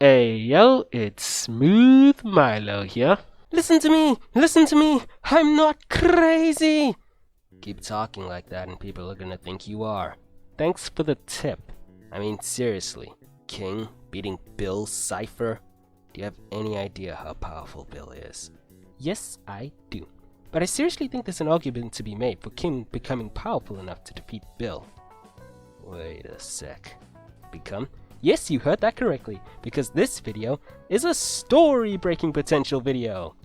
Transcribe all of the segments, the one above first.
Hey yo, it's Smooth Milo here. Listen to me, I'm not crazy! Keep talking like that and people are gonna think you are. Thanks for the tip. I mean, seriously, King beating Bill Cipher? Do you have any idea how powerful Bill is? Yes, I do. But I seriously think there's an argument to be made for King becoming powerful enough to defeat Bill. Wait a sec. Become? Yes, you heard that correctly, because this video is a story-breaking potential video.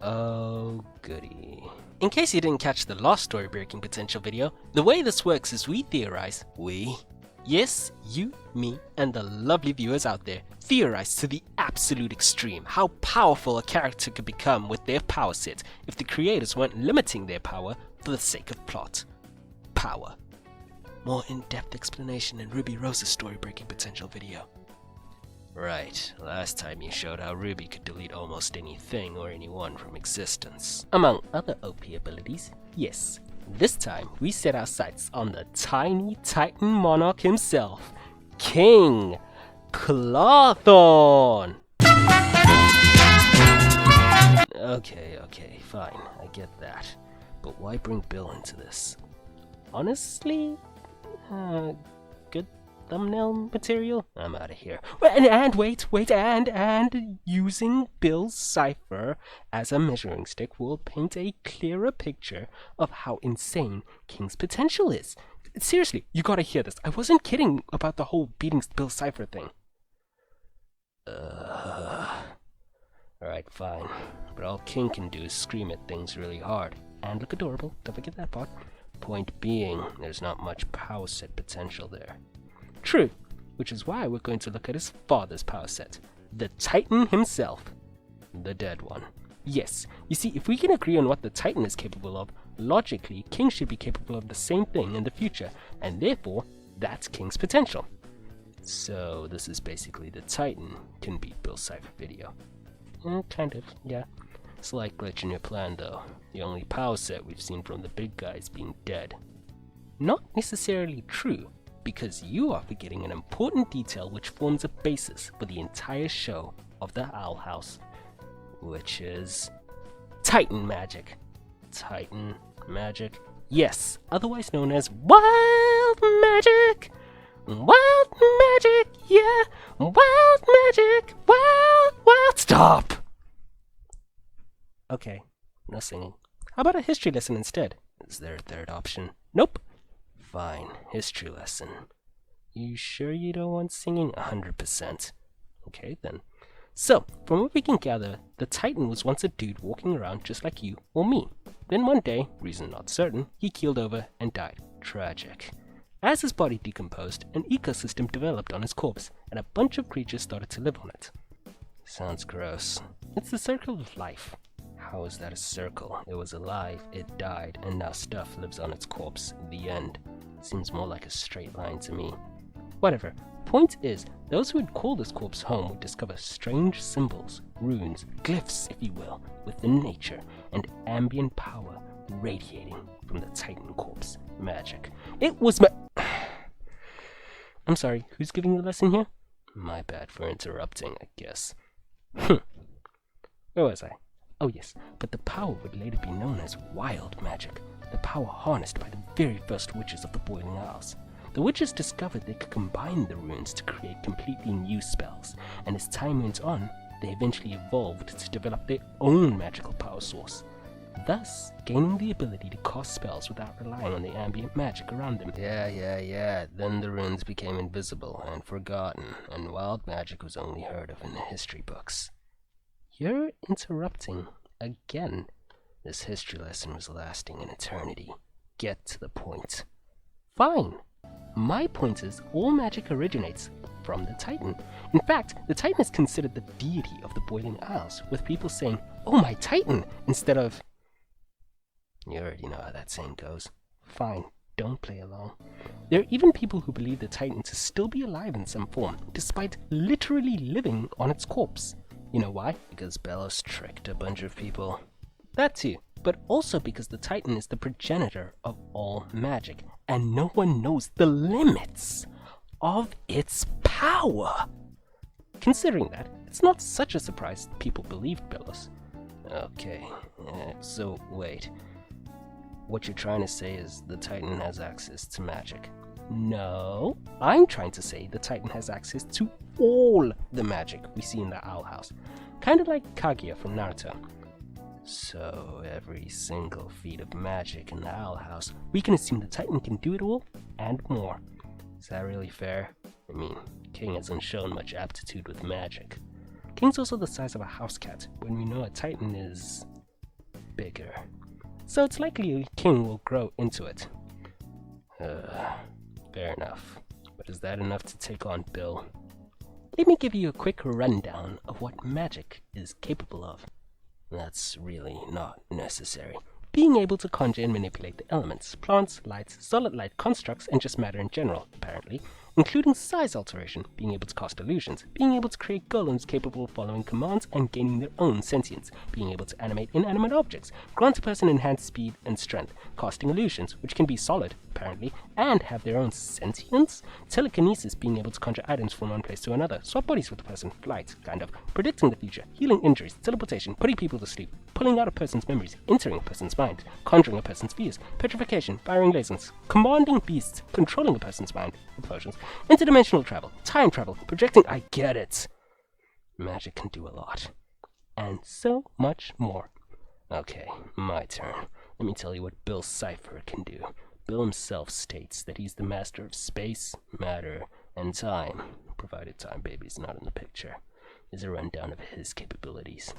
Oh, goody. In case you didn't catch the last story-breaking potential video, the way this works is we theorize, yes, you, me, and the lovely viewers out there, theorize to the absolute extreme how powerful a character could become with their power set if the creators weren't limiting their power for the sake of plot. Power. More in-depth explanation in Ruby Rose's story-breaking potential video. Right, last time you showed how Ruby could delete almost anything or anyone from existence. Among other OP abilities, yes. This time, we set our sights on the tiny Titan monarch himself, King Clawthorne! Okay, fine, I get that. But why bring Bill into this? Honestly? Good thumbnail material? I'm out of here. And wait, and using Bill Cipher as a measuring stick will paint a clearer picture of how insane King's potential is. Seriously, you gotta hear this. I wasn't kidding about the whole beating Bill Cipher thing. Alright, fine. But all King can do is scream at things really hard. And look adorable, don't forget that part. Point being, there's not much power set potential there. True, which is why we're going to look at his father's power set, the Titan himself, the dead one. Yes, you see, if we can agree on what the Titan is capable of, logically, King should be capable of the same thing in the future, and therefore, that's King's potential. So, this is basically the Titan can beat Bill Cipher video. Kind of, yeah. Slight glitch in your plan though. The only power set we've seen from the big guys being dead. Not necessarily true, because you are forgetting an important detail which forms a basis for the entire show of the Owl House, which is Titan magic. Titan magic? Yes, otherwise known as wild magic! Wild magic, yeah! Wild magic! Wild! Stop! Okay, no singing. How about a history lesson instead? Is there a third option? Nope. Fine, history lesson. You sure you don't want singing? 100%. Okay, then. So, from what we can gather, the Titan was once a dude walking around just like you or me. Then one day, reason not certain, he keeled over and died. Tragic. As his body decomposed, an ecosystem developed on his corpse, and a bunch of creatures started to live on it. Sounds gross. It's the circle of life. How is that a circle? It was alive, it died, and now stuff lives on its corpse. The end. Seems more like a straight line to me. Whatever. Point is, those who would call this corpse home would discover strange symbols, runes, glyphs, if you will, within nature, and ambient power radiating from the Titan corpse. Magic. It was I'm sorry, who's giving the lesson here? My bad for interrupting, I guess. Where was I? Oh yes, but the power would later be known as wild magic, the power harnessed by the very first witches of the Boiling Isles. The witches discovered they could combine the runes to create completely new spells, and as time went on, they eventually evolved to develop their own magical power source, thus gaining the ability to cast spells without relying on the ambient magic around them. Yeah, then the runes became invisible and forgotten, and wild magic was only heard of in the history books. You're interrupting again. This history lesson was lasting an eternity. Get to the point. Fine. My point is, all magic originates from the Titan. In fact, the Titan is considered the deity of the Boiling Isles, with people saying, "Oh, my Titan," instead of... You already know how that saying goes. Fine, don't play along. There are even people who believe the Titan to still be alive in some form, despite literally living on its corpse. You know why? Because Bellows tricked a bunch of people. That too, but also because the Titan is the progenitor of all magic, and no one knows the limits of its power. considering that, it's not such a surprise that people believed Billos. Okay, so wait. What you're trying to say is the Titan has access to magic? No, I'm trying to say the Titan has access to all the magic we see in the Owl House. Kind of like Kaguya from Naruto. So every single feat of magic in the Owl House, we can assume the Titan can do it all, and more. Is that really fair? I mean, King hasn't shown much aptitude with magic. King's also the size of a house cat, when we know a Titan is bigger. So it's likely King will grow into it. Fair enough. But is that enough to take on Bill? Let me give you a quick rundown of what magic is capable of. That's really not necessary. Being able to conjure and manipulate the elements, plants, lights, solid light constructs, and just matter in general, apparently, including size alteration, being able to cast illusions, being able to create golems capable of following commands and gaining their own sentience, being able to animate inanimate objects, grant a person enhanced speed and strength, casting illusions, which can be solid, apparently, and have their own sentience, telekinesis, being able to conjure items from one place to another, swap bodies with a person, flight, kind of, predicting the future, healing injuries, teleportation, putting people to sleep, pulling out a person's memories, entering a person's mind, conjuring a person's fears, petrification, firing lasers, commanding beasts, controlling a person's mind, potions, interdimensional travel, time travel, projecting. I get it. Magic can do a lot. And so much more. Okay, my turn. Let me tell you what Bill Cipher can do. Bill himself states that he's the master of space, matter, and time, provided Time Baby's not in the picture. Here's a rundown of his capabilities.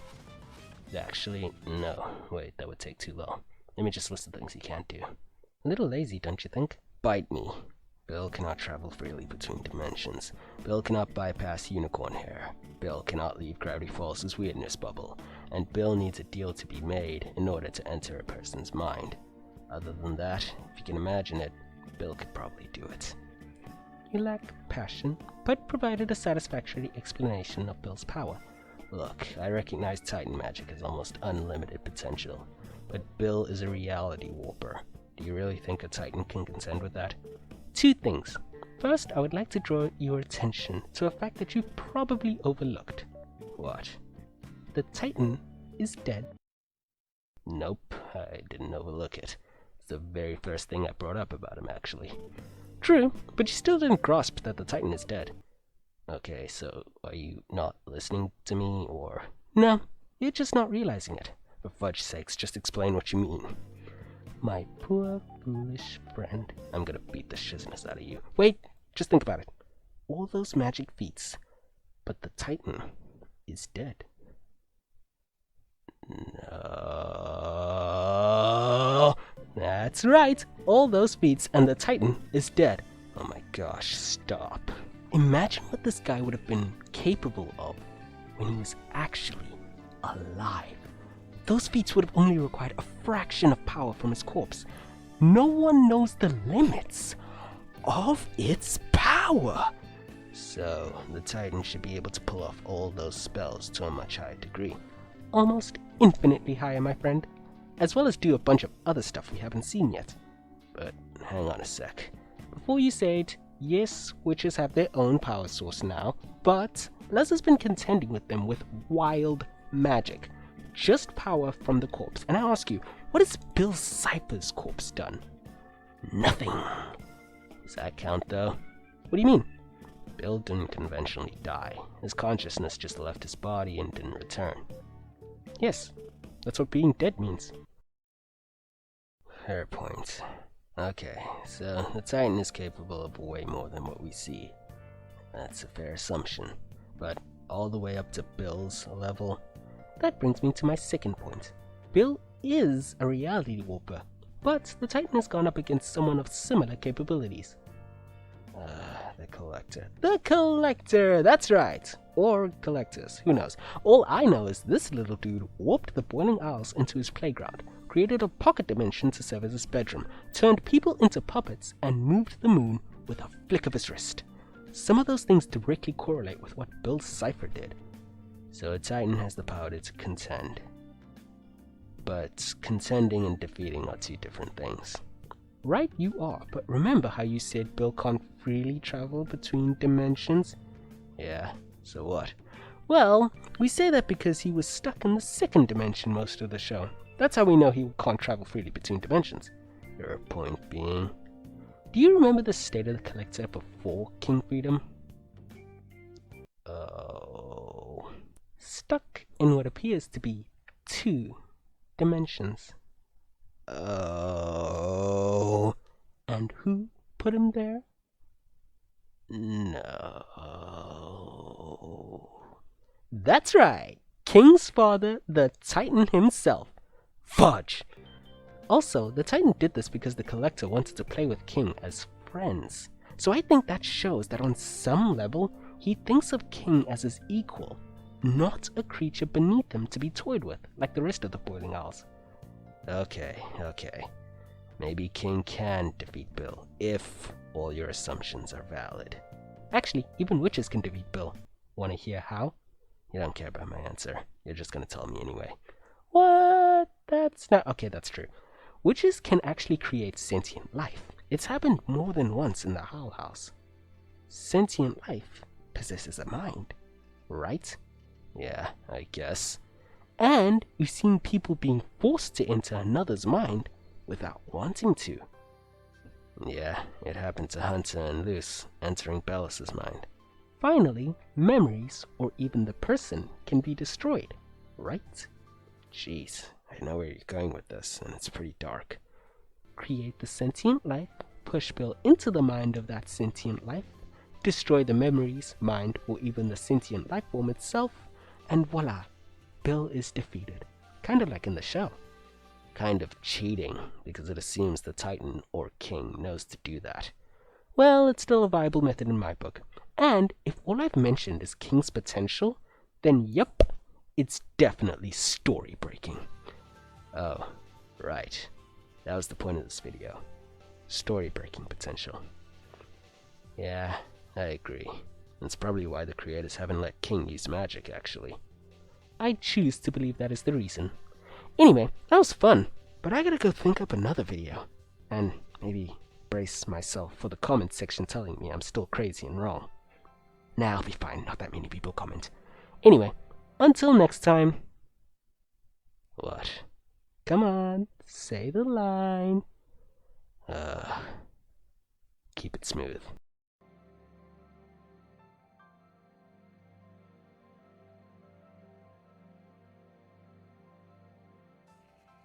Actually, no. Wait, that would take too long. Let me just list the things he can't do. A little lazy, don't you think? Bite me. Bill cannot travel freely between dimensions. Bill cannot bypass unicorn hair. Bill cannot leave Gravity Falls' weirdness bubble. And Bill needs a deal to be made in order to enter a person's mind. Other than that, if you can imagine it, Bill could probably do it. You lack passion, but provided a satisfactory explanation of Bill's power. Look, I recognize Titan magic has almost unlimited potential, but Bill is a reality warper. Do you really think a Titan can contend with that? Two things. First, I would like to draw your attention to a fact that you probably overlooked. What? The Titan is dead. Nope, I didn't overlook it. It's the very first thing I brought up about him, actually. True, but you still didn't grasp that the Titan is dead. Okay, so are you not listening to me, or... No, you're just not realizing it. For fudge sakes, just explain what you mean. My poor, foolish friend. I'm gonna beat the shizness out of you. Wait, just think about it. All those magic feats, but the Titan is dead. No, that's right. All those feats and the Titan is dead. Oh my gosh, stop. Imagine what this guy would have been capable of when he was actually alive. Those feats would have only required a fraction of power from his corpse. No one knows the limits of its power. So, the Titan should be able to pull off all those spells to a much higher degree. Almost infinitely higher, my friend. As well as do a bunch of other stuff we haven't seen yet. But hang on a sec. Before you say it, yes, witches have their own power source now, but Les has been contending with them with wild magic. Just power from the corpse. And I ask you, what has Bill Cipher's corpse done? Nothing. Does that count, though? What do you mean? Bill didn't conventionally die. His consciousness just left his body and didn't return. Yes, that's what being dead means. Fair point. Okay, so the Titan is capable of way more than what we see. That's a fair assumption. But all the way up to Bill's level? That brings me to my second point. Bill is a reality warper, but the Titan has gone up against someone of similar capabilities. The Collector. The Collector! That's right! Or collectors, who knows. All I know is this little dude warped the Boiling Isles into his playground, created a pocket dimension to serve as his bedroom, turned people into puppets, and moved the moon with a flick of his wrist. Some of those things directly correlate with what Bill Cipher did. So a Titan has the power to contend. But contending and defeating are two different things. Right you are, but remember how you said Bill can't freely travel between dimensions? Yeah, So what? Well, we say that because he was stuck in the second dimension most of the show. That's how we know he can't travel freely between dimensions. Your point being... Do you remember the state of the collector before King Freedom? Oh... Stuck in what appears to be 2 dimensions. Oh... And who put him there? No... That's right! King's father, the Titan himself. Fudge! Also, the Titan did this because the Collector wanted to play with King as friends. So I think that shows that on some level, he thinks of King as his equal, not a creature beneath him to be toyed with, like the rest of the Boiling Isles. Okay. Maybe King can defeat Bill, if all your assumptions are valid. Actually, even witches can defeat Bill. Wanna hear how? You don't care about my answer. You're just gonna tell me anyway. What? That's not... Okay, that's true. Witches can actually create sentient life. It's happened more than once in the Hull House. Sentient life possesses a mind, right? Yeah, I guess. And you've seen people being forced to enter another's mind without wanting to. Yeah, it happened to Hunter and Luce entering Bellus's mind. Finally, memories, or even the person, can be destroyed, right? Jeez, I know where you're going with this, and it's pretty dark. Create the sentient life, push Bill into the mind of that sentient life, destroy the memories, mind, or even the sentient life form itself, and voila, Bill is defeated. Kinda like in the show. Kind of cheating, because it assumes the Titan or King knows to do that. Well, it's still a viable method in my book. And if all I've mentioned is King's potential, then yup, it's definitely story-breaking. Oh, right. That was the point of this video. Story-breaking potential. Yeah, I agree. That's probably why the creators haven't let King use magic, actually. I choose to believe that is the reason. Anyway, that was fun, but I gotta go think up another video. And maybe brace myself for the comment section telling me I'm still crazy and wrong. Nah, I'll be fine, not that many people comment. Anyway, until next time... What? Come on, say the line. Keep it smooth.